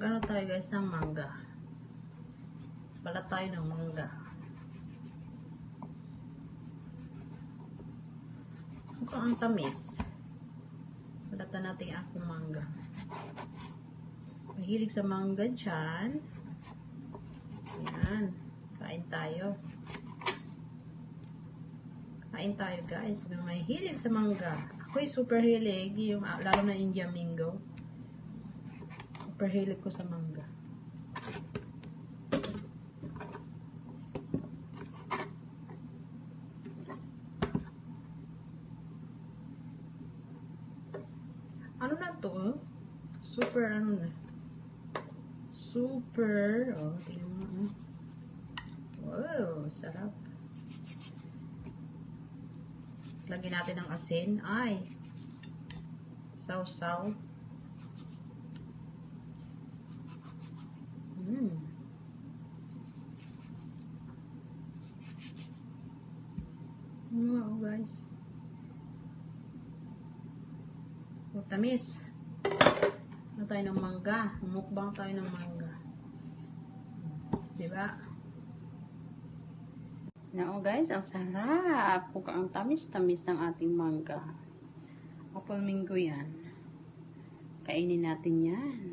Mag-ano tayo guys ng mangga. Balat tayo ng mangga. Mukhang ang tamis. Balatan natin ang aking mangga. Mahilig sa mangga dyan. Ayan. Kain tayo. Kain tayo guys. May hilig sa mangga. Ako'y super hilig. Yung, lalo na Indian Mango. Super hilig ko sa mangga. Ano na to? Super ano na? Super. Oh, tingnan mo. Wow, sarap. Lagyan natin ng asin. Ay. Saw-saw. Wow, guys. Oh, tamis. Ano tayo ng mangga? Mukbang tayo ng mangga. Diba? Now guys, ang sarap. Mukhang ang tamis-tamis ng ating mangga. Apple mango yan. Kainin natin yan.